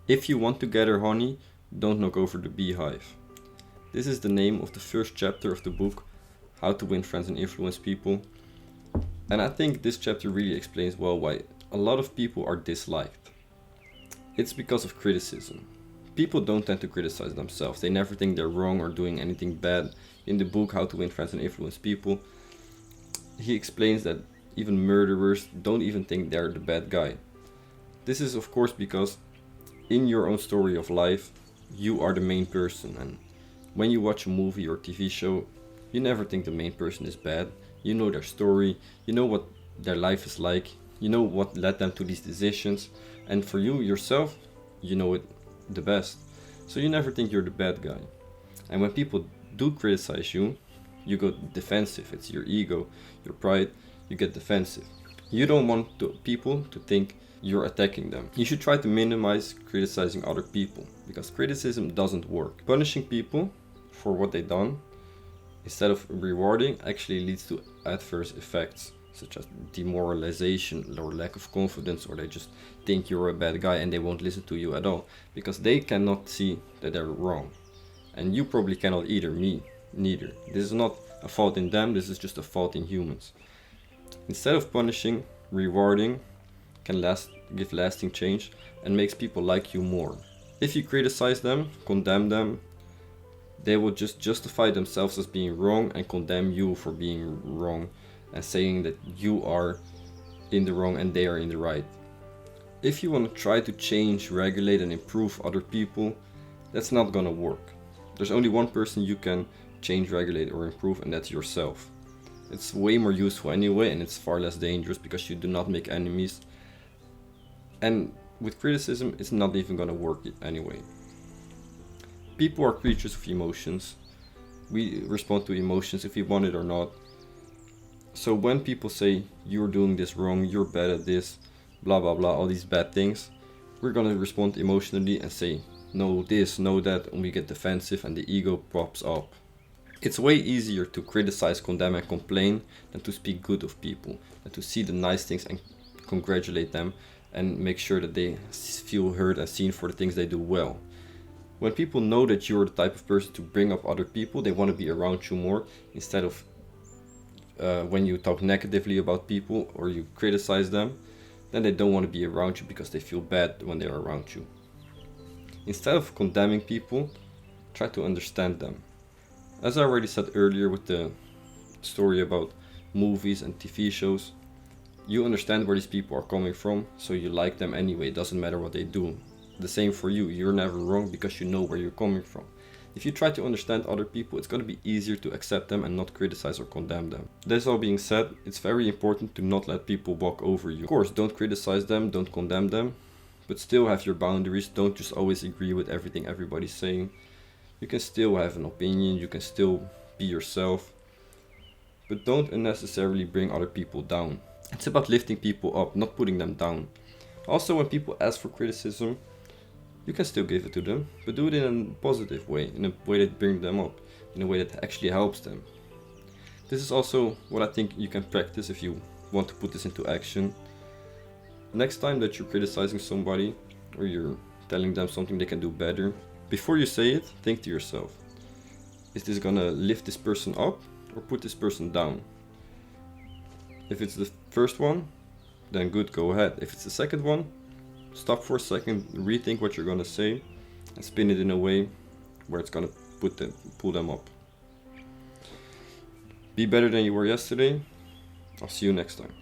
If you want to gather honey, don't knock over the beehive. This is the name of the first chapter of the book, How to Win Friends and Influence People. And I think this chapter really explains well why a lot of people are disliked. It's because of criticism. People don't tend to criticize themselves. They never think they're wrong or doing anything bad. In the book, How to Win Friends and Influence People, he explains that even murderers don't even think they're the bad guy. This is of course because in your own story of life, you are the main person, and when you watch a movie or TV show, you never think the main person is bad. You know their story, you know what their life is like, you know what led them to these decisions, and for you yourself, you know it the best. So you never think you're the bad guy. And when people do criticize you, you go defensive. It's your ego, your pride, you get defensive. You don't want people to think you're attacking them. You should try to minimize criticizing other people, because criticism doesn't work. Punishing people for what they've done instead of rewarding actually leads to adverse effects, such as demoralization or lack of confidence, or they just think you're a bad guy and they won't listen to you at all because they cannot see that they're wrong. And you probably cannot either, me neither. This is not a fault in them, this is just a fault in humans. Instead of punishing, rewarding can give lasting change and makes people like you more. If you criticize them, condemn them, they will just justify themselves as being wrong and condemn you for being wrong and saying that you are in the wrong and they are in the right. If you want to try to change, regulate and improve other people, that's not gonna work. There's only one person you can change, regulate or improve, and that's yourself. It's way more useful anyway, and it's far less dangerous because you do not make enemies. And with criticism, it's not even gonna work anyway. People are creatures of emotions. We respond to emotions if we want it or not. So when people say, you're doing this wrong, you're bad at this, blah blah blah, all these bad things, we're gonna respond emotionally and say, no this, no that, and we get defensive and the ego pops up. It's way easier to criticize, condemn and complain than to speak good of people, and to see the nice things and congratulate them and make sure that they feel heard and seen for the things they do well. When people know that you're the type of person to bring up other people, they want to be around you more, instead of when you talk negatively about people or you criticize them, then they don't want to be around you because they feel bad when they're around you. Instead of condemning people, try to understand them. As I already said earlier with the story about movies and TV shows, you understand where these people are coming from, so you like them anyway, it doesn't matter what they do. The same for you, you're never wrong because you know where you're coming from. If you try to understand other people, it's going to be easier to accept them and not criticize or condemn them. This all being said, it's very important to not let people walk over you. Of course, don't criticize them, don't condemn them, but still have your boundaries. Don't just always agree with everything everybody's saying. You can still have an opinion, you can still be yourself, but don't unnecessarily bring other people down. It's about lifting people up, not putting them down. Also, when people ask for criticism, you can still give it to them, but do it in a positive way, in a way that brings them up, in a way that actually helps them. This is also what I think you can practice if you want to put this into action. Next time that you're criticizing somebody or you're telling them something they can do better, before you say it, think to yourself, is this gonna lift this person up or put this person down? If it's the first one, then good, go ahead. If it's the second one, stop for a second, rethink what you're gonna say, and spin it in a way where it's gonna pull them up. Be better than you were yesterday. I'll see you next time.